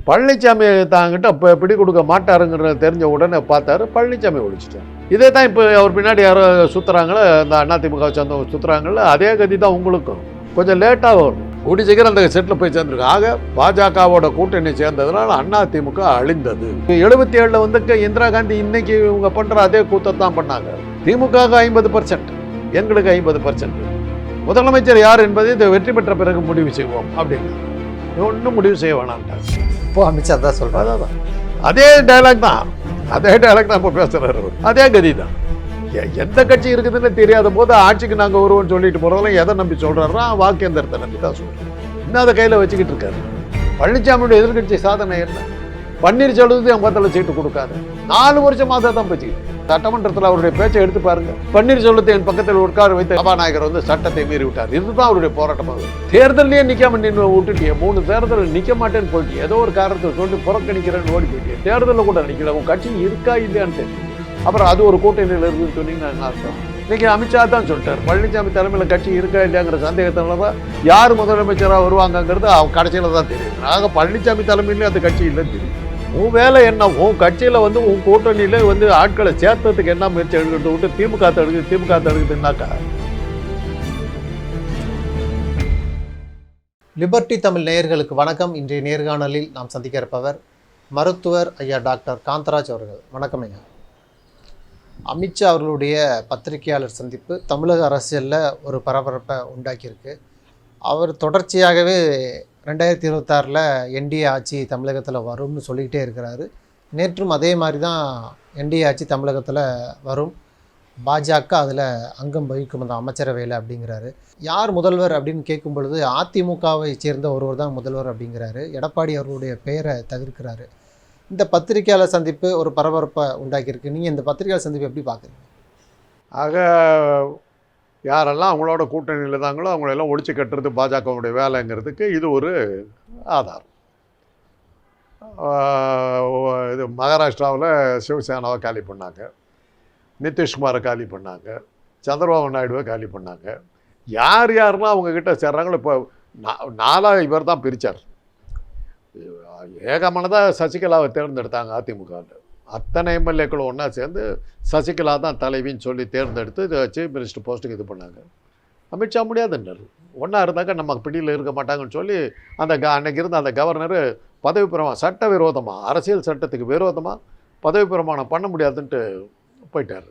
பழனிசாமி தாங்கிட்ட இப்போ பிடி கொடுக்க மாட்டாருங்கிற தெரிஞ்ச உடனே பார்த்தாரு, பழனிசாமி ஒழிச்சிட்டார். இதே தான் இப்போ அவர் பின்னாடி யாரோ சுற்றுறாங்களோ, இந்த அதிமுக சேர்ந்தவங்க சுற்றுறாங்களோ, அதே கதி தான் உங்களுக்கும். கொஞ்சம் லேட்டாக வரும், கூடி சீக்கிரம் அந்த செட்டில் போய் சேர்ந்துருக்கு. ஆக பாஜகவோட கூட்டணி சேர்ந்ததுனால அதிமுக அழிந்தது. 77 வந்து இந்திரா காந்தி இன்னைக்கு இவங்க பண்ணுற அதே கூத்தத்தான் பண்ணாங்க. திமுக 50%, எங்களுக்கு 50%. முதலமைச்சர் யார் என்பதை இதை வெற்றி பெற்ற பிறகு முடிவு செய்வோம் அப்படின்னு ஒன்றும் முடிவு செய்ய வேணான்ட்டாங்க. இப்போ அமித்ஷா தான் சொல்கிறார். அதான் அதே டைலாக் தான், அதே டைலாக் தான் இப்போ பேசுகிறாரு. அதே கதி தான். எந்த கட்சி இருக்குதுன்னு தெரியாத போது ஆட்சிக்கு நாங்கள் வருவோம்னு சொல்லிட்டு போகிறதெல்லாம் எதை நம்பி சொல்கிறாரா? வாக்கேந்திரத்தை நம்பி தான் சொல்கிறோம். இன்னும் அதை கையில் வச்சுக்கிட்டு இருக்காரு. பழனிசாமியோட எதிர்கட்சி சாதனை என்ன? பன்னீர்செல்வத்துக்கு என் பத்தில் சீட்டு கொடுக்காது. 4 வருஷமாக தான் பேச்சுக்கிட்டு. சட்டமன்றத்தில் அவருடைய பேச்சை எடுத்து பாருங்க. பன்னீர்செல்வத்தை என் பக்கத்தில் உட்கார வைத்து சபாநாயகர் வந்து சட்டத்தை மீறி விட்டார். இதுதான் அவருடைய போராட்டமாக. தேர்தலையே நிற்காம நின்று விட்டுட்டியே. 3 தேர்தல் நிற்க மாட்டேன்னு போயிட்டு ஏதோ ஒரு காரணத்தை சொல்லி புறக்கணிக்கிறேன்னு ஓடி போயிட்டு தேர்தலில் கூட நிற்கல. உன் கட்சி இருக்கா இல்லையான்னு தெரியும். அப்புறம் அது ஒரு கூட்டணியில் இருக்குன்னு சொன்னீங்கன்னா என்ன அர்த்தம்? இன்னைக்கு அமித்ஷா தான் சொல்லிட்டார், பழனிசாமி தலைமையில் கட்சி இருக்கா இல்லையாங்கிற சந்தேகத்தினால தான் யார் முதலமைச்சராக வருவாங்கங்கிறது கடைசியில் தான் தெரியும். ஆக பழனிசாமி தலைமையிலே அந்த கட்சி இல்லைன்னு தெரியும். உன் வேலை என்ன? உன் கட்சியில் வந்து உன் கூட்டணியில் வந்து ஆட்களை சேர்த்ததுக்கு என்ன முயற்சி எடுக்கிறது விட்டு திமுக தடுக்குதுன்னாக்கா. லிபர்டி தமிழ் நேயர்களுக்கு வணக்கம். இன்றைய நேர்காணலில் நாம் சந்திக்க இருப்பவர் மருத்துவர் ஐயா டாக்டர் காந்தராஜ் அவர்கள். வணக்கம் ஐயா. அமித்ஷா அவர்களுடைய பத்திரிகையாளர் சந்திப்பு தமிழக அரசியலில் ஒரு பரபரப்பை உண்டாக்கியிருக்கு. அவர் தொடர்ச்சியாகவே 2026 என்டிஏ ஆட்சி தமிழகத்தில் வரும்னு சொல்லிக்கிட்டே இருக்கிறாரு. நேற்றும் அதே மாதிரி தான் என்டிஏ ஆட்சி தமிழகத்தில் வரும், பாஜக அதில் அங்கம் வகிக்கும் அந்த அமைச்சரவையில் அப்படிங்கிறாரு. யார் முதல்வர் அப்படின்னு கேட்கும் பொழுது அதிமுகவை சேர்ந்த ஒருவர் தான் முதல்வர் அப்படிங்கிறாரு. எடப்பாடி அவர்களுடைய பெயரை தவிர்க்கிறாரு. இந்த பத்திரிகையாளர் சந்திப்பு ஒரு பரபரப்பை உண்டாக்கியிருக்கு. நீங்கள் இந்த பத்திரிகையாளர் சந்திப்பு எப்படி பார்க்குறீங்க? ஆக யாரெல்லாம் அவங்களோட கூட்டணியில் இருந்தாங்களோ அவங்களெல்லாம் ஒழிச்சு கட்டுறது பாஜகவுடைய வேலைங்கிறதுக்கு இது ஒரு ஆதாரம். இது மகாராஷ்டிராவில் சிவசேனாவை காலி பண்ணாங்க, நிதிஷ்குமாரை காலி பண்ணாங்க, சந்திரபாபு நாயுடுவை காலி பண்ணாங்க. யார் யாரெல்லாம் அவங்கக்கிட்ட சேர்றாங்களோ இப்போ 4 இவர் தான் பிரித்தார். ஏகமனதாக சசிகலாவை தேர்ந்தெடுத்தாங்க அதிமுகவில். அத்தனை எம்எல்ஏக்களும் ஒன்றா சேர்ந்து சசிகலா தான் தலைவின்னு சொல்லி தேர்ந்தெடுத்து சீஃப் மினிஸ்டர் போஸ்ட்டுக்கு இது பண்ணாங்க. அமித்ஷா முடியாதுன்றார். ஒன்றா இருந்தாக்க நம்ம பிடியில் இருக்க மாட்டாங்கன்னு சொல்லி அன்னைக்கு இருந்த அந்த கவர்னர் பதவி பிரமாணம் சட்டவிரோதமாக, அரசியல் சட்டத்துக்கு விரோதமாக பதவி பிரமாணம் பண்ண முடியாதுன்ட்டு போயிட்டார்.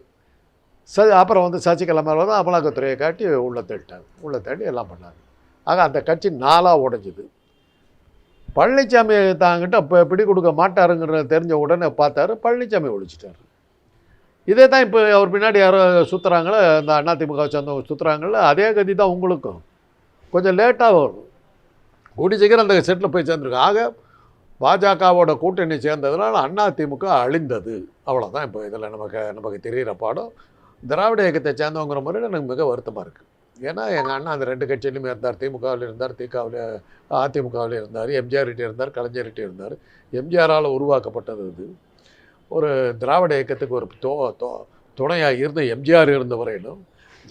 அப்புறம் வந்து சசிகலா மேலே தான் அமலாக்கத்துறையை காட்டி உள்ளே தேடி எல்லாம் பண்ணாங்க. ஆக அந்த கட்சி 4ஆக உடைஞ்சிது. பழனிசாமி தாங்கிட்ட இப்போ பிடி கொடுக்க மாட்டாருங்கிற தெரிஞ்ச உடனே பார்த்தாரு, பழனிசாமி ஒழிச்சிட்டார். இதே தான் இப்போ அவர் பின்னாடி யாரோ சுற்றுறாங்களோ, இந்த அதிமுக சேர்ந்தவங்க சுற்றுறாங்களோ, அதே கதி தான் உங்களுக்கும். கொஞ்சம் லேட்டாக வரும், கூடி சீக்கிரம் அந்த செட்டில் போய் சேர்ந்துருக்கு. ஆக பாஜகவோட கூட்டணி சேர்ந்ததுனால அதிமுக அழிந்தது. அவ்வளோதான் இப்போ இதில் நமக்கு தெரிகிற பாடம். திராவிட இயக்கத்தை சேர்ந்தவங்கிற முறையில் எனக்கு மிக வருத்தமாக இருக்குது. ஏன்னா எங்கள் அண்ணா அந்த 2 கட்சியிலுமே இருந்தார். திமுகவில் இருந்தார், அதிமுகவில் இருந்தார், எம்ஜிஆர்கிட்ட இருந்தார், கலைஞர்கிட்ட இருந்தார். எம்ஜிஆரால் உருவாக்கப்பட்டது இது. ஒரு திராவிட இயக்கத்துக்கு ஒரு துணையாக இருந்த எம்ஜிஆர் இருந்த வரையிலும்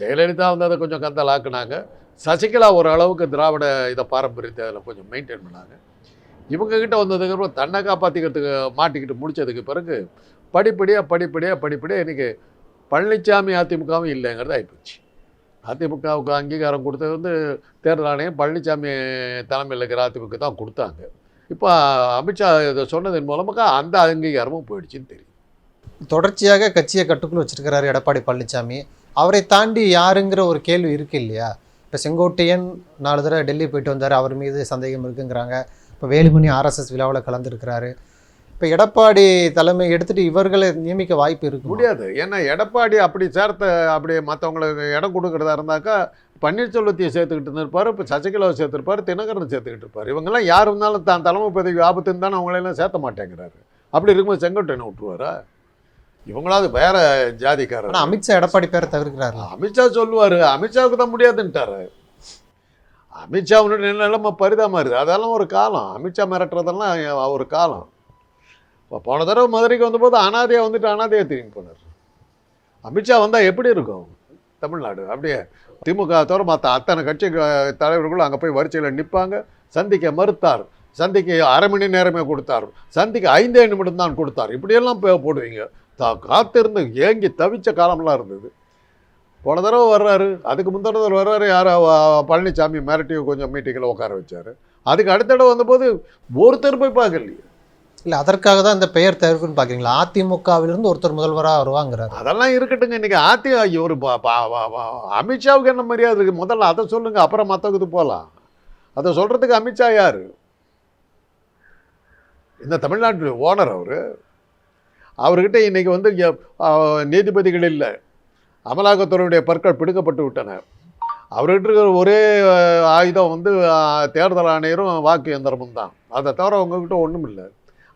ஜெயலலிதா வந்து அதை கொஞ்சம் கந்தலாக்குனாங்க. சசிகலா ஒரு அளவுக்கு திராவிட இதை பாரம்பரியத்தை அதில் கொஞ்சம் மெயின்டைன் பண்ணாங்க. இவங்ககிட்ட வந்ததுக்கப்புறம் தன்னை காப்பாற்றிக்கிறதுக்கு மாட்டிக்கிட்டு முடித்ததுக்கு பிறகு படிப்படியாக இன்றைக்கி பழனிசாமி அதிமுகவும் இல்லைங்கிறது ஆகிப்போச்சு. அதிமுகவுக்கு அங்கீகாரம் கொடுத்தது வந்து தேர்தல் ஆணையம் பழனிசாமி தலைமையில் இருக்கிற அதிமுக தான் கொடுத்தாங்க. இப்போ அமித்ஷா இதை சொன்னதன் மூலமாக அந்த அங்கீகாரமும் போயிடுச்சுன்னு தெரியும். தொடர்ச்சியாக கட்சியை கட்டுக்குள் வச்சிருக்கிறாரு எடப்பாடி பழனிசாமி. அவரை தாண்டி யாருங்கிற ஒரு கேள்வி இருக்குது இல்லையா? இப்போ செங்கோட்டையன் 4 தடவை டெல்லி போயிட்டு வந்தார், அவர் மீது சந்தேகம் இருக்குங்கிறாங்க. இப்போ வேலுமணி RSS விழாவில் கலந்துருக்கிறாரு. இப்போ எடப்பாடி தலைமை எடுத்துகிட்டு இவர்களை நியமிக்க வாய்ப்பு இருக்க முடியாது. ஏன்னா எடப்பாடி அப்படி மற்றவங்களுக்கு இடம் கொடுக்குறதா இருந்தாக்கா பன்னீர்செல்வத்தையை சேர்த்துக்கிட்டு இருப்பார், இப்போ சசிகலாவை சேர்த்துருப்பார், தினகரனை சேர்த்துக்கிட்டு இருப்பார். இவங்கெல்லாம் யார் இருந்தாலும் தான் தலைமை பதவி ஆபத்துன்னு தானே அவங்களெல்லாம் சேர்த்த மாட்டேங்கிறாரு. அப்படி இருக்கும்போது செங்கோட்டையனை விட்டுருவாரா? இவங்களாவது வேற ஜாதிக்காரர். அமித்ஷா எடப்பாடி பேரை தவிர்க்கிறாரு. அமித்ஷா சொல்லுவார், அமித்ஷாவுக்கு தான் முடியாதுன்ட்டார். அமித்ஷாவுடைய நிலைமை பரிதாபமாக இருக்குது. அதெல்லாம் ஒரு காலம். அமித்ஷா மிரட்டுறதெல்லாம் ஒரு காலம். இப்போ போன தடவை மதுரைக்கு வந்தபோது அனாதையாக திரும்பி போனார். அமித்ஷா வந்தால் எப்படி இருக்கும் தமிழ்நாடு? அப்படியே திமுக தவிர மற்ற அத்தனை கட்சி தலைவர்களும் அங்கே போய் வரிசையில் நிற்பாங்க. சந்திக்க மறுத்தார். சந்திக்கு 1/2 மணி நேரமே கொடுத்தார், சந்திக்கு 5 நிமிடம் தான் கொடுத்தார், இப்படியெல்லாம் போடுவீங்க. காத்திருந்து ஏங்கி தவிச்ச காலம்லாம் இருந்தது. போன தடவை வர்றாரு, அதுக்கு முந்தின தடவை வர்றாரு, யாரோ பழனிசாமி மிரட்டி கொஞ்சம் மீட்டிங்கில் உட்கார வச்சார். அதுக்கு அடுத்த தடவை வந்தபோது ஒருத்தர் போய் பார்க்கலையே. இல்லை, அதற்காக தான் இந்த பெயர் தவிர்ப்புன்னு பார்க்குறீங்களா? அதிமுகவிலிருந்து ஒருத்தர் முதல்வராக வருவாங்கிறார். அதெல்லாம் இருக்கட்டுங்க. இன்றைக்கி ஒரு அமித்ஷாவுக்கு என்ன மரியாதை இருக்குது? முதல்ல அதை சொல்லுங்கள், அப்புறம் மற்றதுக்கு போகலாம். அதை சொல்கிறதுக்கு அமித்ஷா யார்? இந்த தமிழ்நாட்டு ஓனர் அவர்கிட்ட இன்றைக்கி வந்து நீதிபதிகள் இல்லை, அமலாக்கத்துறையுடைய பற்கள் பிடுக்கப்பட்டு விட்டன. அவர்கிட்ட இருக்கிற ஒரே ஆயுதம் வந்து தேர்தல் ஆணையரும் வாக்கு இயந்திரமும் தான். அதை தவிர அவங்கக்கிட்ட ஒன்றும் இல்லை.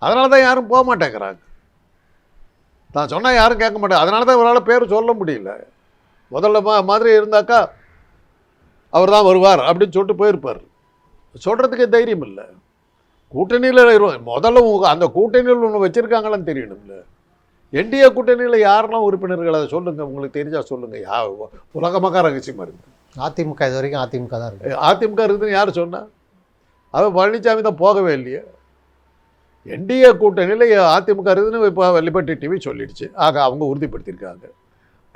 அதனால தான் யாரும் போக மாட்டேங்கிறாங்க. தான் சொன்னால் யாரும் கேட்க மாட்டாங்க. அதனால தான் இவரால் பேர் சொல்ல முடியல. முதல்ல மாதிரி இருந்தாக்கா அவர் தான் வருவார் அப்படின்னு சொல்லிட்டு போயிருப்பார். சொல்கிறதுக்கு தைரியம் இல்லை. கூட்டணியில் முதல்ல அந்த கூட்டணியில் ஒன்று வச்சுருக்காங்களான்னு தெரியணும்ல. என்டிஏ கூட்டணியில் யாரெல்லாம் உறுப்பினர்கள் அதை சொல்லுங்கள், உங்களுக்கு தெரிஞ்சால் சொல்லுங்கள். உலகமாக ரகசியமாக இருக்குது. அதிமுக இது வரைக்கும் அதிமுக தான் இருக்குது. அதிமுக இருக்குதுன்னு யார் சொன்னால்? அது பழனிசாமி தான் போகவே இல்லையே. என்டிஏ கூட்டணியில் அதிமுக இருக்குதுன்னு இப்போ லிபர்ட்டி டிவி சொல்லிடுச்சு. ஆக அவங்க உறுதிப்படுத்தியிருக்காங்க.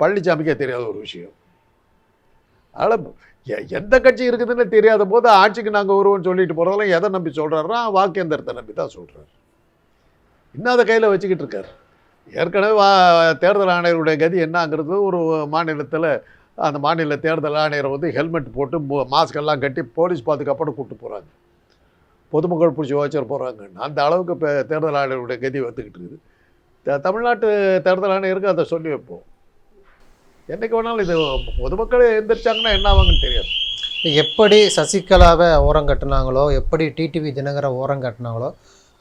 பழனிசாமிக்கே தெரியாத ஒரு விஷயம். அதனால் எந்த கட்சி இருக்குதுன்னு தெரியாத போது ஆட்சிக்கு நாங்கள் வருவோம்னு சொல்லிட்டு போகிறதெல்லாம் எதை நம்பி சொல்கிறாருன்னா வாக்கேந்திரத்தை நம்பி தான் சொல்கிறார். இன்னும் அதை கையில் வச்சுக்கிட்டு இருக்கார். ஏற்கனவே தேர்தல் ஆணையருடைய கதி என்னங்கிறது ஒரு மாநிலத்தில் அந்த மாநில தேர்தல் ஆணையரை வந்து ஹெல்மெட் போட்டு மாஸ்கெல்லாம் கட்டி போலீஸ் பாதுகாப்போடு கூப்பிட்டு போகிறாங்க. பொதுமக்கள் பிடிச்சி வச்சுட்டு போகிறாங்க. அந்த அளவுக்கு இப்போ தேர்தல் ஆணையருடைய கதி வந்துக்கிட்டு இருக்குது. தமிழ்நாட்டு தேர்தல் ஆணையருக்கு அதை சொல்லி வைப்போம். என்றைக்கு வேணாலும் இது பொதுமக்கள் எந்திரிச்சாங்கன்னா என்ன ஆவாங்கன்னு தெரியாது. எப்படி சசிகலாவை ஓரம் கட்டினாங்களோ, எப்படி டிடிவி தினகரை ஓரம் கட்டினாங்களோ,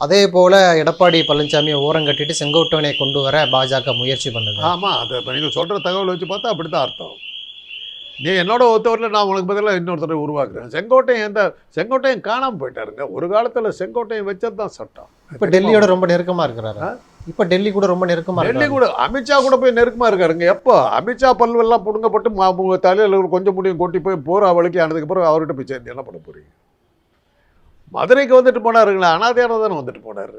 அதே போல் எடப்பாடி பழனிசாமியை ஓரம் கட்டிட்டு செங்கோட்டையனை கொண்டு வர பாஜக முயற்சி பண்ணுது. ஆமாம், அதை இப்போ நீங்கள் சொல்கிற தகவல் வச்சு பார்த்தா அப்படி தான் அர்த்தம். நீ என்னோட ஒருத்தவரில் நான் உனக்கு பதிலாக இன்னொருத்தரை உருவாக்குறேன். செங்கோட்டையன் காணாமல் போயிட்டாருங்க. ஒரு காலத்தில் செங்கோட்டையன் வச்சது தான் சட்டம். இப்போ டெல்லியோட ரொம்ப நெருக்கமாக இருக்கிறாரு. இப்போ டெல்லி கூட ரொம்ப நெருக்கமாக, டெல்லி கூட அமித்ஷா கூட போய் நெருக்கமாக இருக்காருங்க. எப்போ அமித்ஷா பல்வெல்லாம் பிடுங்கப்பட்டு தலையில் கொஞ்சம் முடியும் கொட்டி போய் போகிற அவளுக்கு ஆனதுக்கு பிறகு அவர்கிட்ட போய் சேர்ந்து என்ன பண்ண போகிறீங்க? மதுரைக்கு வந்துட்டு போனாருங்களா? அனாதையான தானே வந்துட்டு போனார்.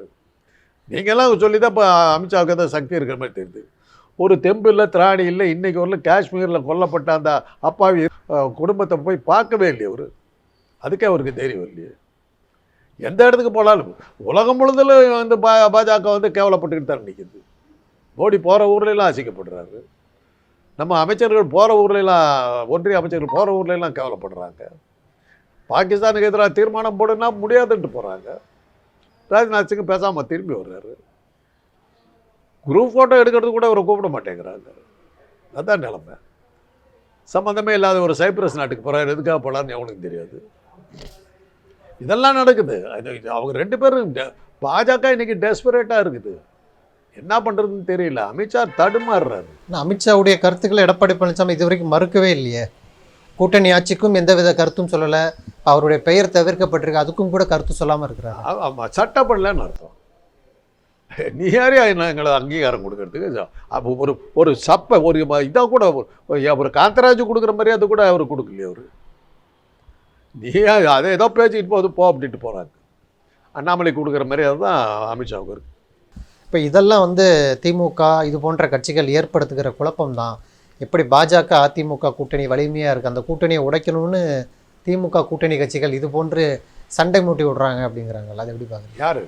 நீங்கள்லாம் சொல்லி தான் இப்போ அமித்ஷாவுக்கு எதாவது சக்தி இருக்கிற மாதிரி தெரியுது. ஒரு தெம்பு இல்லை, திராணி இல்லை. இன்றைக்கி வரல காஷ்மீரில் கொல்லப்பட்ட அந்த அப்பாவி குடும்பத்தை போய் பார்க்கவே இல்லையே அவர். அதுக்கே அவருக்கு தைரியம் இல்லையே. எந்த இடத்துக்கு போனாலும் உலகம் முழுதில் வந்து பாஜக வந்து கேவலப்பட்டுக்கிட்டு தான் நிற்கிது. மோடி போகிற ஊர்லெலாம் அசிக்கப்படுறாரு. நம்ம அமைச்சர்கள் போகிற ஊர்லெலாம், ஒன்றிய அமைச்சர்கள் போகிற ஊர்லெலாம் கேவலப்படுறாங்க. பாகிஸ்தானுக்கு எதிராக தீர்மானம் போடுன்னா முடியாதுன்ட்டு போகிறாங்க. ராஜ்நாத் சிங் பேசாமல் திரும்பி வர்றாரு. குரூப் ஃபோட்டோ எடுக்கிறது கூட அவரை கூப்பிட மாட்டேங்கிறாங்க. அதுதான் நிலைமை. சம்மந்தமே இல்லாத ஒரு சைப்ரஸ் நாட்டுக்கு போகிறாரு. எதுக்காக போகலான்னு அவனுக்கு தெரியாது. இதெல்லாம் நடக்குது. அவங்க 2 பேரும் பாஜக இன்றைக்கி டெஸ்பரேட்டாக இருக்குது. என்ன பண்ணுறதுன்னு தெரியல. அமித்ஷா தடுமாறுறாரு. அமித்ஷாவுடைய கருத்துக்களை எடப்பாடி பழனிசாமி இது வரைக்கும் மறுக்கவே இல்லையே. கூட்டணி ஆட்சிக்கும் எந்தவித கருத்தும் சொல்லலை. அவருடைய பெயர் தவிர்க்கப்பட்டிருக்கு, அதுக்கும் கூட கருத்து சொல்லாமல் இருக்கிறாரு. ஆமாம், சட்டப்படலன்னு அர்த்தம். நீ யாரையா எங்களை அங்கீகாரம் கொடுக்கறதுக்கு? அப்போ ஒரு சப்பை ஒரு இதாக கூட ஒரு காந்தராஜ் கொடுக்குற மாதிரி அது கூட அவர் கொடுக்கலையே. அவர் நீ அதை ஏதோ பேசிக்கிட்டு போது போ அப்படின்ட்டு போகிறாங்க. அண்ணாமலை கொடுக்குற மாதிரி அதுதான் அமித்ஷாவுக்கு இருக்குது. இப்போ இதெல்லாம் வந்து திமுக இது போன்ற கட்சிகள் ஏற்படுத்துகிற குழப்பம்தான். எப்படி பாஜக அதிமுக கூட்டணி வலிமையாக இருக்குது, அந்த கூட்டணியை உடைக்கணும்னு திமுக கூட்டணி கட்சிகள் இது போன்று சண்டை மூட்டி விடுறாங்க அப்படிங்கிறாங்கல்ல, அது எப்படி பார்க்குறீங்க? யார்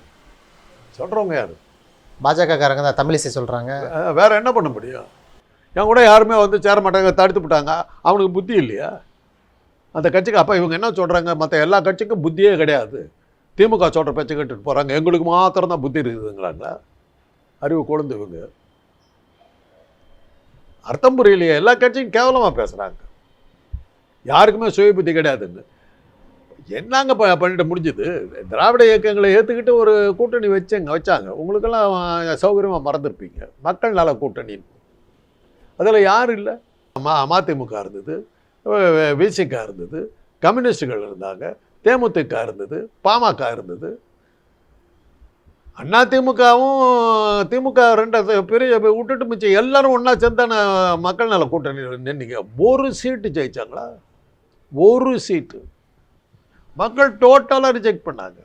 சொல்கிறவங்க? யார்? பாஜகக்காரங்க தான். தமிழிசை சொல்கிறாங்க. வேறு என்ன பண்ண முடியும்? என் கூட யாருமே வந்து சேர மாட்டாங்க, தடுத்து விட்டாங்க. அவனுக்கு புத்தி இல்லையா அந்த கட்சிக்கு? அப்போ இவங்க என்ன சொல்கிறாங்க? மற்ற எல்லா கட்சிக்கும் புத்தியே கிடையாது, திமுக சொல்கிற பேச்சை கேட்டுட்டு போகிறாங்க, எங்களுக்கு மாத்திரம் தான் புத்தி இருக்குதுங்கிறாங்களா? அறிவு கொழுந்து இவங்க. அர்த்தம் புரியலையே. எல்லா கட்சியும் கேவலமாக பேசுகிறாங்க. யாருக்குமே சுய புத்தி கிடையாதுன்னு. என்னங்க பண்ணிட்டு முடிஞ்சுது? திராவிட இயக்கங்களை ஏற்றுக்கிட்டு ஒரு கூட்டணி வச்சாங்க. உங்களுக்கெல்லாம் சௌகரியமாக மறந்துருப்பீங்க. மக்கள் நல கூட்டணி அதில் யார் இல்லை? மதிமுக இருந்தது, விசிக இருந்தது, கம்யூனிஸ்டுகள் இருந்தாங்க, தேமுதிக இருந்தது, பாமக இருந்தது. அதிமுகவும் திமுக 2 பெரிய விட்டுட்டு மிச்சம் எல்லாரும் ஒன்றா சேர்ந்தான மக்கள் நல கூட்டணி நின்னீங்க. ஒரு சீட்டு ஜெயிச்சாங்களா? ஒரு சீட்டு. மக்கள் டோட்டலாக ரிஜெக்ட் பண்ணாங்க.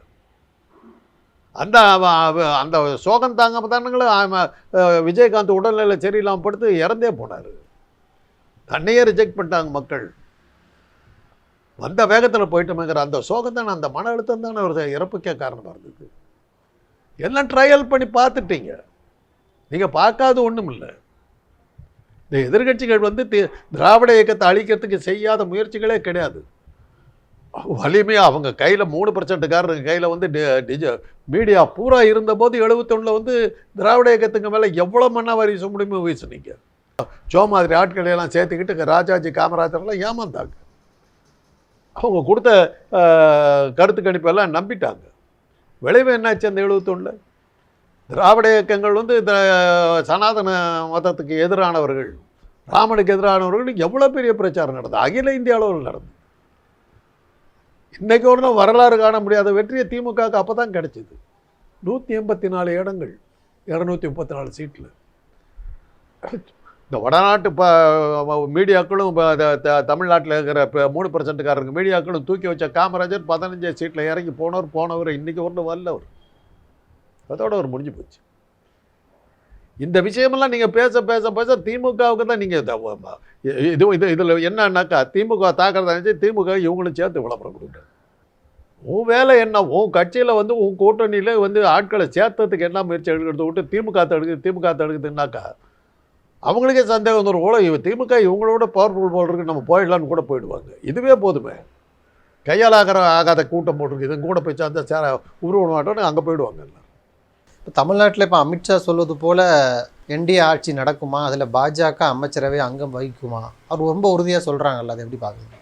அந்த சோகம் தாங்காம தானுங்களும் விஜயகாந்த் உடல்நிலை சரியில்லாமல் படுத்து இறந்தே போனார். தன்னையே ரிஜெக்ட் பண்ணிட்டாங்க மக்கள். வந்த வேகத்தில் போயிட்டோமேங்கிற அந்த சோகம் தானே, அந்த மன அழுத்தம் தானே ஒரு இறப்புக்கே காரணமாக இருந்தது. எல்லாம் ட்ரையல் பண்ணி பார்த்துட்டீங்க. நீங்கள் பார்க்காத ஒன்றும் இல்லை. இந்த எதிர்கட்சிகள் வந்து திராவிட இயக்கத்தை அழிக்கிறதுக்கு செய்யாத முயற்சிகளே கிடையாது. வலிமையாக அவங்க கையில் 3%காரங்க கையில் வந்து மீடியா பூரா இருந்தபோது 71 வந்து திராவிட இயக்கத்துக்கு மேலே எவ்வளோ மண்ணா வரி முடியுமோ வீசுனீங்க. மாதிரி ஆட்களையெல்லாம் சேர்த்துக்கிட்டு ராஜாஜி காமராஜர்லாம் ஏமாந்தாங்க. அவங்க கொடுத்த கருத்து கணிப்பெல்லாம் நம்பிட்டாங்க. விளைவு என்னாச்சு அந்த 71? திராவிட இயக்கங்கள் வந்து சனாதன மதத்துக்கு எதிரானவர்கள், ராமனுக்கு எதிரானவர்கள் எவ்வளோ பெரிய பிரச்சாரம் நடந்தது, அகில இந்திய அளவில் நடந்தது. இன்றைக்கு ஒரு வரலாறு காண முடியாத வெற்றியை திமுகவுக்கு அப்போ தான் கிடைச்சிது. 184 இடங்கள், 234 சீட்டில். இந்த வடநாட்டு மீடியாக்களும் தமிழ்நாட்டில் இருக்கிற 3%காரங்க மீடியாக்களும் தூக்கி வச்ச காமராஜர் 15 சீட்டில் இறங்கி போனவர் இன்றைக்கி ஒன்றும் வரலவர். அதோட அவர் முடிஞ்சு போச்சு. இந்த விஷயமெல்லாம் நீங்கள் பேச பேச பேச திமுகவுக்கு தான் நீங்கள் இதில் என்னன்னாக்கா திமுக தாக்கிறதா நினச்சி திமுக இவங்களும் சேர்த்து விளம்பரம் கொடுக்குறாரு. உன் வேலை என்ன? உன் கட்சியில் வந்து உன் கூட்டணியில் வந்து ஆட்களை சேர்த்ததுக்கு என்ன முயற்சி எடுக்கிறது விட்டு திமுக தடுக்குதுன்னாக்கா அவங்களுக்கே சந்தேகம் வந்துடும். ஓட திமுக இவங்களோட பவர்ஃபுல் போல் இருக்கு, நம்ம போயிடலான்னு கூட போயிடுவாங்க. இதுவே போதுமே. கையால் ஆகாத கூட்டம் போட்டிருக்கு, இது கூட போய் சேர்ந்த உருவ மாட்டோன்னு அங்கே போயிடுவாங்க எல்லாம். இப்போ தமிழ்நாட்டில் இப்போ அமித்ஷா சொல்வது போல் என்டிஏ ஆட்சி நடக்குமா, அதில் பாஜக அமைச்சரவை அங்கம் வகிக்குமா, அவர் ரொம்ப உறுதியாக சொல்கிறாங்கல்ல, அதை எப்படி பார்க்குறீங்க?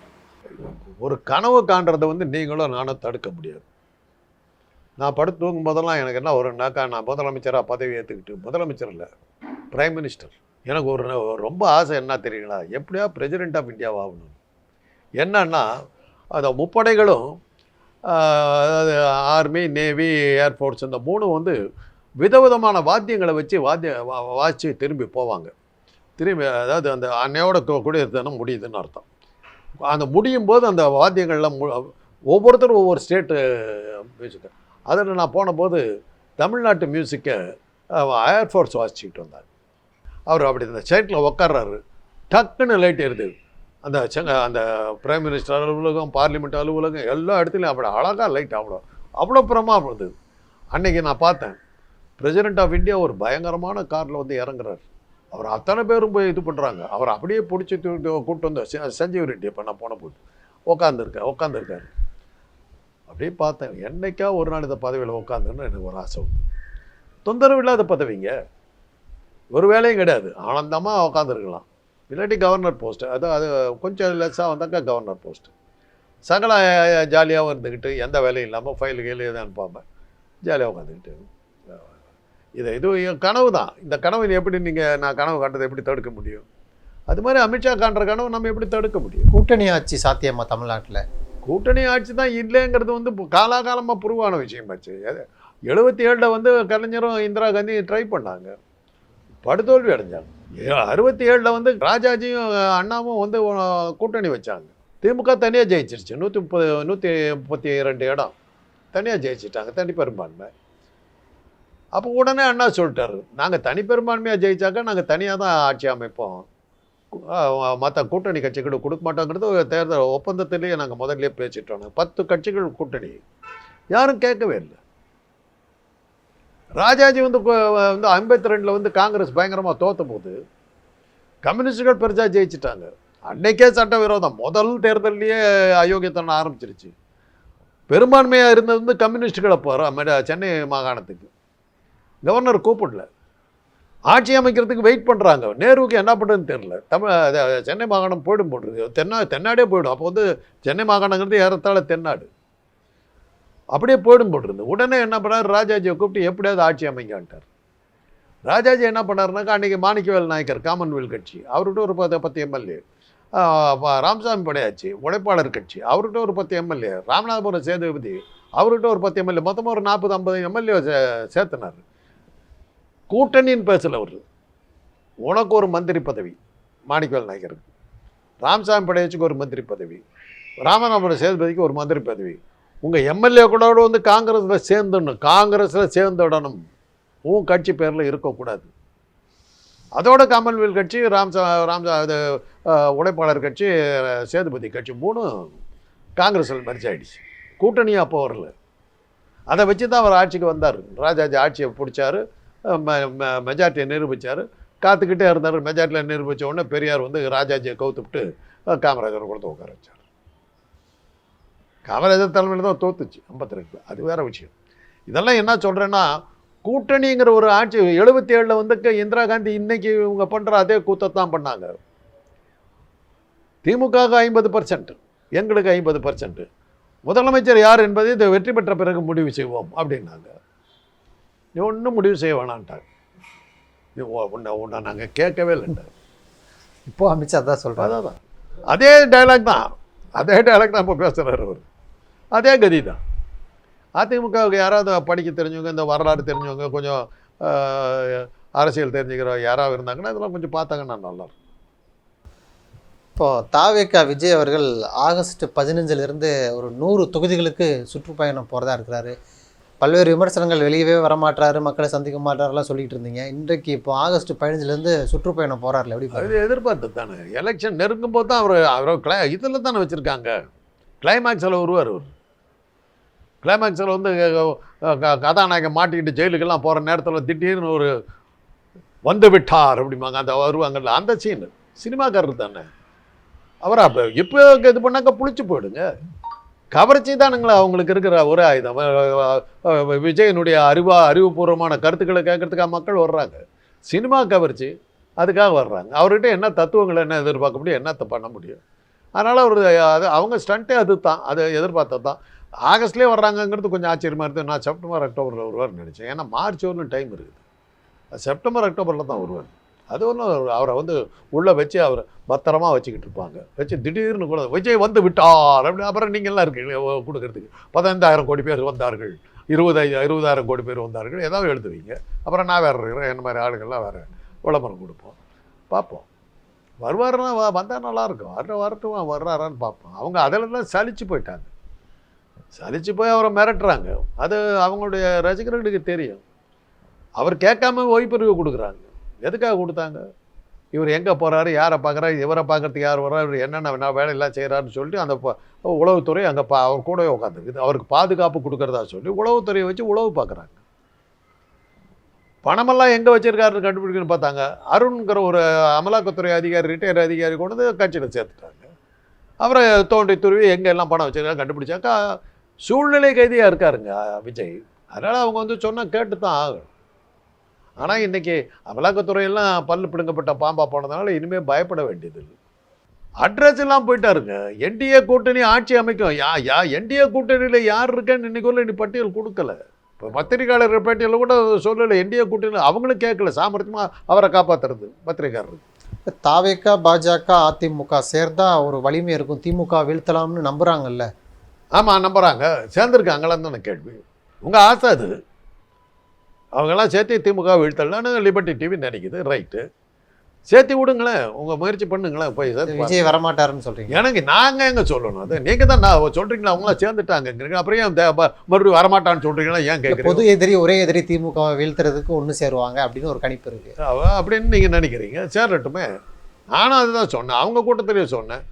ஒரு கனவு காண்றதை வந்து நீங்களும் நானும் தடுக்க முடியாது. நான் படுத்து தூங்கும் போதெல்லாம் எனக்கு என்ன வரும்னாக்கா, நான் முதலமைச்சராக பதவி ஏற்றுக்கிட்டு, முதலமைச்சர் இல்லை பிரைம் மினிஸ்டர், எனக்கு ரொம்ப ஆசை என்ன தெரியுங்களா, எப்படியா பிரசிடென்ட் ஆஃப் இந்தியாவை ஆகணும். என்னன்னா அந்த முப்படைகளும் அதாவது ஆர்மி, நேவி, ஏர்ஃபோர்ஸ் இந்த 3 வந்து விதவிதமான வாத்தியங்களை வச்சு வாசித்து திரும்பி போவாங்க. திரும்பி அதாவது அந்த அன்னையோட குடியிருந்தனா முடியுதுன்னு அர்த்தம். அந்த முடியும் போது அந்த வாத்தியங்கள்லாம் ஒவ்வொருத்தரும் ஒவ்வொரு ஸ்டேட்டு மியூசிக்கு. அதில் நான் போனபோது தமிழ்நாட்டு மியூசிக்கை ஏர்ஃபோர்ஸ் வாசிச்சுக்கிட்டு வந்தார். அவர் அப்படி இந்த ஸ்டேட்டில் உட்கார்றாரு, டக்குன்னு லைட் எரியுது. அந்த பிரைம் மினிஸ்டர் அலுவலகம், பார்லிமெண்ட் அலுவலகம் எல்லா இடத்துலையும் அப்படி அழகாக லைட் அவ்வளோ பிரமாக இருந்தது. அன்றைக்கி நான் பார்த்தேன் பிரசிடென்ட் ஆஃப் இந்தியா ஒரு பயங்கரமான காரில் வந்து இறங்குறாரு. அவர் அத்தனை பேரும் போய் இது பண்ணுறாங்க. அவர் அப்படியே பிடிச்சி கூப்பிட்டு வந்து சஞ்சீவ் ரெட்டி இப்போ நான் போன போது உட்காந்துருக்காரு. அப்படியே பார்த்தேன், என்னைக்கா ஒரு நாள் இந்த பதவியில் உட்காந்துன்னு எனக்கு ஒரு ஆசை வந்து. தொந்தரவு இல்லாத பதவிங்க, ஒரு வேலையும் கிடையாது, ஆனந்தமாக உட்காந்துருக்கலாம். இல்லாட்டி கவர்னர் போஸ்ட்டு, அது கொஞ்சம் லெஸ்ஸாக வந்தாக்கா கவர்னர் போஸ்ட்டு. சகல ஜாலியாகவும் இருந்துக்கிட்டு எந்த வேலையும் இல்லாமல் ஃபைலு கீழே எதுவும் அனுப்பாமல் ஜாலியாக உட்காந்துக்கிட்டு இது கனவு தான். இந்த கனவு எப்படி நான் கனவு காண்றதை எப்படி தடுக்க முடியும்? அது மாதிரி அமித்ஷா காண்ற கனவு நம்ம எப்படி தடுக்க முடியும்? கூட்டணி ஆட்சி சாத்தியமா தமிழ்நாட்டில்? கூட்டணி ஆட்சி தான் இல்லைங்கிறது வந்து காலாகாலமாக புருவான விஷயமாச்சு. 77 வந்து கலைஞரும் இந்திரா காந்தி ட்ரை பண்ணாங்க, படுதோல்வி அடைஞ்சாங்க. 67 வந்து ராஜாஜியும் அண்ணாவும் வந்து கூட்டணி வச்சாங்க. திமுக தனியாக ஜெயிச்சிருச்சு, 132 இடம் தனியாக ஜெயிச்சிட்டாங்க, தனி பெரும்பான்மை. அப்போ உடனே அண்ணா சொல்லிட்டாரு, நாங்கள் தனி பெரும்பான்மையாக ஜெயிச்சாக்கா நாங்கள் தனியாக தான் ஆட்சி அமைப்போம், மற்ற கூட்டணி கட்சிகளுக்கு கொடுக்க மாட்டோங்கிறது தேர்தல் ஒப்பந்தத்திலேயே நாங்கள் முதல்ல பேசிட்டோம். 10 கட்சிகள் கூட்டணி, யாரும் கேட்கவே இல்லை. ராஜாஜி வந்து 52 வந்து காங்கிரஸ் பயங்கரமாக தோற்ற போது கம்யூனிஸ்டுகள் பெருசாக ஜெயிச்சிட்டாங்க. அன்னைக்கே சட்டவிரோதம், முதல் தேர்தலையே அயோக்கியத்தனம் ஆரம்பிச்சிருச்சு. பெரும்பான்மையாக இருந்தது வந்து கம்யூனிஸ்டுகளை போகிற சென்னை மாகாணத்துக்கு கவர்னர் கூப்பிடல, ஆட்சி அமைக்கிறதுக்கு வெயிட் பண்ணுறாங்க. நேருவுக்கு என்ன பண்ணுறதுன்னு தெரில. சென்னை மாகாணம் போயிடும் போடுறது, தென்னாடே போயிடும். அப்போ வந்து சென்னை மாகாணங்கிறது ஏறத்தாழ தென்னாடு, அப்படியே போயிடும் போட்டிருந்து. உடனே என்ன பண்ணார், ராஜாஜியை கூப்பிட்டு எப்படியாவது ஆட்சி அமைக்கான்ட்டார். ராஜாஜி என்ன பண்ணாருனாக்கா, அன்றைக்கி மாணிக்கவேல் நாயக்கர் காமன்வெல்த் கட்சி, அவர்கிட்ட ஒரு 10 எம்எல்ஏ, ராமசாமி படையாச்சி உழைப்பாளர் கட்சி, அவர்கிட்ட ஒரு 10 எம்எல்ஏ, ராமநாதபுரம் சேதுபதி அவர்கிட்ட ஒரு 10 எம்எல்ஏ, மொத்தமாக ஒரு 40-50 எம்எல்ஏ சேர்த்தினார். கூட்டணின்னு பேசல அவர். உனக்கு ஒரு மந்திரி பதவி மாணிக்கவேல் நாயக்கருக்கு, ராமசாமி படையாச்சிக்கு ஒரு மந்திரி பதவி, ராமநாதபுரம் சேதுபதிக்கு ஒரு மந்திரி பதவி, உங்கள் எம்எல்ஏ கூட வந்து காங்கிரஸில் சேர்ந்துடணும், காங்கிரஸில் சேர்ந்துடணும், உன் கட்சி பேரில் இருக்கக்கூடாது. அதோட காமன்வெல்த் கட்சி, இது உழைப்பாளர் கட்சி, சேதுபதி கட்சி 3 காங்கிரஸில் மரிச்சு ஆகிடுச்சு. கூட்டணி அப்போ வரல. அதை வச்சு தான் அவர் ஆட்சிக்கு வந்தார். ராஜாஜி ஆட்சியை பிடிச்சார், மெஜாரிட்டியை நிரூபித்தார், காத்துக்கிட்டே இருந்தார். மெஜாரிட்டியில் நிரூபித்த உடனே பெரியார் வந்து ராஜாஜியை கவுத்துவிட்டு காமராஜர் கொடுத்து உட்கார வச்சார். காமராஜர் தலைமையில் தான் தோத்துச்சு 52. அது வேறு விஷயம். இதெல்லாம் என்ன சொல்கிறேன்னா, கூட்டணிங்கிற ஒரு ஆட்சி 77 வந்து இந்திரா காந்தி இன்னைக்கு இவங்க பண்ணுற அதே கூத்தத்தான் பண்ணாங்க. திமுகவுக்கு 50%, எங்களுக்கு 50%. முதலமைச்சர் யார் என்பதை இதை வெற்றி பெற்ற பிறகு முடிவு செய்வோம் அப்படின்னாங்க. நீ ஒன்றும் முடிவு செய்ய வேணான்ட்டாங்க. உன்னை நாங்கள் கேட்கவே இல்லைட்டார். இப்போ அமித்ஷா தான் சொல்கிறார். அதான் அதே டைலாக் தான், இப்போ பேசுகிறார் அவர். அதே கதி தான். அதிமுகவுக்கு யாராவது படிக்க தெரிஞ்சவங்க, இந்த வரலாறு தெரிஞ்சவங்க, கொஞ்சம் அரசியல் தெரிஞ்சுக்கிற யாராவது இருந்தாங்கன்னா இதெல்லாம் கொஞ்சம் பார்த்தாங்கன்னா நல்லாயிருக்கும். இப்போது தாவேகா விஜய் அவர்கள் ஆகஸ்ட் 15 ஒரு 100 தொகுதிகளுக்கு சுற்றுப்பயணம் போகிறதா இருக்கிறாரு. பல்வேறு விமர்சனங்கள், வெளியவே வரமாட்டாரு, மக்களை சந்திக்க மாட்டாரெல்லாம் சொல்லிகிட்டு இருந்தீங்க. இன்றைக்கு இப்போ ஆகஸ்ட் 15 சுற்றுப்பயணம் போகிறார்ல, எப்படி? அது எதிர்பார்த்து தானே. எலெக்ஷன் நெருங்கும் போது தான் அவர் இதில் தானே வச்சுருக்காங்க. கிளைமேக்ஸில் வருவார். அவர் கிளைமேக்ஸில் வந்து கதாநாயகன் மாட்டிக்கிட்டு ஜெயிலுக்கெல்லாம் போகிற நேரத்தில் திடீர்னு ஒரு வந்து விட்டார் அப்படிம்பாங்க, அந்த வருவாங்கல்ல, அந்த சீன் சினிமாக்காரர் தானே. அவரா இப்போ இது பண்ணாக்க புளிச்சு போயிடுங்க. கவர்ச்சி தானுங்களா அவங்களுக்கு இருக்கிற ஒரே ஆயுதம். விஜயனுடைய அறிவுபூர்வமான கருத்துக்களை கேட்கறதுக்காக மக்கள் வர்றாங்க. சினிமா கவர்ச்சி, அதுக்காக வர்றாங்க. அவர்கிட்ட என்ன தத்துவங்களை என்ன எதிர்பார்க்க முடியும், என்னத்தை பண்ண முடியும்? அதனால் அது அவங்க ஸ்டண்ட்டே அது தான், அதை எதிர்பார்த்தது தான். ஆகஸ்ட்லேயே வர்றாங்கங்கிறது கொஞ்சம் ஆச்சரியமாக இருக்குது. நான் செப்டம்பர் அக்டோபரில் வருவார்னு நினச்சேன். ஏன்னா மார்ச் வரலும் டைம் இருக்குது. செப்டம்பர் அக்டோபரில் தான் வருவார். அது ஒன்றும் அவரை வந்து உள்ளே வச்சு அவரை பத்திரமா வச்சுக்கிட்டு இருப்பாங்க. வச்சு திடீர்னு கூட விஜய் வந்து விட்டார் அப்படி அப்புறம் நீங்கள்லாம் இருக்கீங்க கொடுக்கறதுக்கு 15,000 கோடி பேர் வந்தார்கள், 20,000 கோடி பேர் வந்தார்கள், ஏதாவது எழுதுவீங்க. அப்புறம் நான் வேறு இருக்கிறேன், என்ன மாதிரி ஆளுங்கள்லாம் வேறு விளம்பரம் கொடுப்போம். பார்ப்போம். வருவாருன்னா வந்தால் நல்லாயிருக்கும். வரட்டும் வர்றாரான்னு பார்ப்போம். அவங்க அதில் தான் சலிச்சு போயிட்டாங்க. சலிச்சு போய் அவரை மிரட்டுறாங்க. அது அவங்களுடைய ரசிகர்களுக்கு தெரியும். அவர் கேட்காம ஒய்பறிவு கொடுக்குறாங்க. எதுக்காக கொடுத்தாங்க? இவர் எங்கே போகிறாரு, யாரை பார்க்குறாரு, இவரை பார்க்குறதுக்கு யார் வர்றாரு, இவர் என்னென்ன வேலையெல்லாம் செய்கிறாருன்னு சொல்லிட்டு அந்த உளவுத்துறை அங்கே அவர் கூடவே உட்காந்துருக்குது. அவருக்கு பாதுகாப்பு கொடுக்குறதா சொல்லி உளவுத்துறையை வச்சு உளவு பார்க்குறாங்க. பணமெல்லாம் எங்கே வச்சுருக்காருன்னு கண்டுபிடிக்கணும்னு பார்த்தாங்க. அருண்கிற ஒரு அமலாக்கத்துறை அதிகாரி, ரிட்டையர் அதிகாரி கொண்டு வந்து கட்சியில் சேர்த்துட்டாங்க. அவரை தோண்டி துருவி எங்கே எல்லாம் பணம் வச்சுருக்காங்க கண்டுபிடிச்சாக்கா சூழ்நிலை கைதியாக இருக்காருங்க விஜய். அதனால் அவங்க வந்து சொன்னால் கேட்டு தான் ஆகணும். ஆனால் இன்றைக்கி அமலாக்கத்துறையெல்லாம் பல்லு பிடுங்கப்பட்ட பாம்பா போனதுனால இனிமேல் பயப்பட வேண்டியது இல்லை. அட்ரஸ் எல்லாம் போயிட்டாருங்க. என்டிஏ கூட்டணி ஆட்சி அமைக்கும். என்டிஏ கூட்டணியில் யார் இருக்கேன்னு இன்றைக்குள்ள நீ பட்டியல் கொடுக்கல. இப்போ பத்திரிகையாளர் பட்டியலில் கூட சொல்லலை. என்டிஏ கூட்டணியில் அவங்களும் கேட்கல. சாமர்த்தியமாக அவரை காப்பாற்றுறது பத்திரிகையாளர். தாவேகா, பாஜக, அதிமுக சேர்ந்தா ஒரு வலிமை இருக்கும், திமுக வீழ்த்தலாம்னு நம்புகிறாங்கல்ல? ஆமாம், நம்புகிறாங்க. சேர்ந்துருக்காங்களான்னு தானே கேள்வி. உங்கள் ஆசை அது. அவங்கெல்லாம் சேர்த்து திமுக வீழ்த்தலான்னு லிபர்ட்டி டிவி நினைக்குது. ரைட்டு, சேர்த்து விடுங்களேன், உங்கள் முயற்சி பண்ணுங்களேன். போய் விஜய் வரமாட்டாருன்னு சொல்கிறீங்க. எனக்கு நாங்கள் எங்கே சொல்லணும்? அது நீங்கள் தான் நான் சொல்கிறீங்களா? அவங்களாம் சேர்ந்துட்டாங்க, அப்புறம் ஏன் மறுபடியும் வரமாட்டான்னு சொல்கிறீங்களா? ஏன் கேட்குறீங்க? பொது எதிரி, ஒரே எதிரி திமுக வீழ்த்துறதுக்கு ஒன்று சேருவாங்க அப்படின்னு ஒரு கணிப்பு இருக்குது அப்படின்னு நீங்கள் நினைக்கிறீங்க. சேரட்டுமே. நானும் அதுதான் சொன்னேன், அவங்க கூட்டத்திலேயே சொன்னேன்.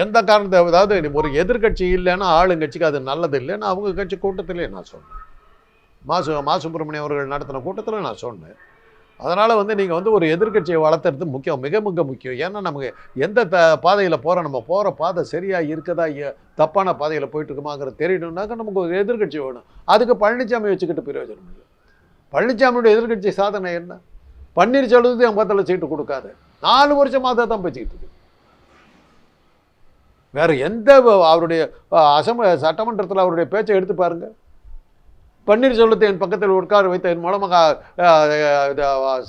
எந்த காரணத்தை, அதாவது ஒரு எதிர்கட்சி இல்லைன்னா ஆளுங்கட்சிக்கு அது நல்லது இல்லைன்னு அவங்க கட்சி கூட்டத்திலே நான் சொன்னேன். மா சுப்பிரமணியம் அவர்கள் நடத்தின கூட்டத்தில் நான் சொன்னேன். அதனால் வந்து நீங்கள் வந்து ஒரு எதிர்கட்சியை வளர்த்துறது முக்கியம், மிக மிக முக்கியம். ஏன்னா நமக்கு எந்த பாதையில் போகிறோம், நம்ம போகிற பாதை சரியாக இருக்குதா, தப்பான பாதையில் போயிட்டுருக்குமாங்கிறது தெரியணுன்னாக்க நமக்கு ஒரு எதிர்கட்சி வேணும். அதுக்கு பழனிசாமி வச்சுக்கிட்டு பிரயோஜனம் இல்லை. பழனிசாமியோட எதிர்கட்சி சாதனை என்ன? பன்னீர்செல்வத்துக்கு 50 சீட்டு கொடுக்காது. 4 வருஷமாக அதை தான் பேசிக்கிட்டு இருக்கு. வேறு எந்த அவருடைய சட்டமன்றத்தில் அவருடைய பேச்சை எடுத்து பாருங்கள். பன்னீர்செல்வத்தை என் பக்கத்தில் உட்கார வைத்த என் மூலமாக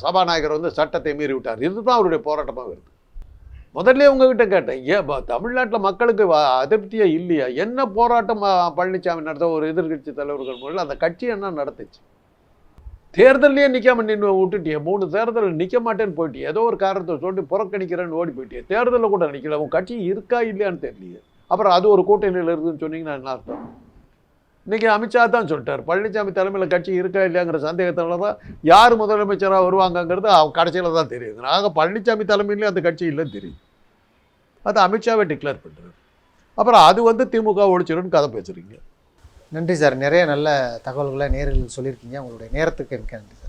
சபாநாயகர் வந்து சட்டத்தை மீறி விட்டார். இதுதான் அவருடைய போராட்டமாக வருது. முதல்ல உங்ககிட்ட கேட்டேன், ஏன் தமிழ்நாட்டில் மக்களுக்கு அதிருப்தியே இல்லையா? என்ன போராட்டம் பழனிசாமி நடத்த ஒரு எதிர்கட்சி தலைவர்கள் மூலம் அந்த கட்சி என்ன நடத்துச்சு? தேர்தலையே நிற்காம நின்று விட்டுட்டியே. 3 தேர்தலில் நிற்க மாட்டேன்னு போயிட்டியே. ஏதோ ஒரு காரணத்தை சொல்லி புறக்கணிக்கிறேன்னு ஓடி போயிட்டியே. தேர்தலில் கூட நிற்கல. உன் கட்சி இருக்கா இல்லையான்னு தெரியலையே. அப்புறம் அது ஒரு கூட்டணியில் இருக்குதுன்னு சொன்னீங்கன்னா என்ன அர்த்தம்? இன்றைக்கி அமித்ஷா தான் சொல்லிட்டார், பழனிசாமி தலைமையில் கட்சி இருக்கா இல்லையாங்கிற சந்தேகத்தால தான் யார் முதலமைச்சராக வருவாங்கங்கிறது கடைசியில் தான் தெரியுது. நாங்கள் பழனிசாமி தலைமையிலேயும் அந்த கட்சி இல்லைன்னு தெரியுது. அது அமித்ஷாவே டிக்ளேர் பண்ணுறாரு. அப்புறம் அது திமுக ஒழிச்சிடும்னு கதை பேசுகிறீங்க. நன்றி சார், நிறைய நல்ல தகவல்களை நேரில் சொல்லியிருக்கீங்க. உங்களுடைய நேரத்துக்கு மிக்க நன்றி.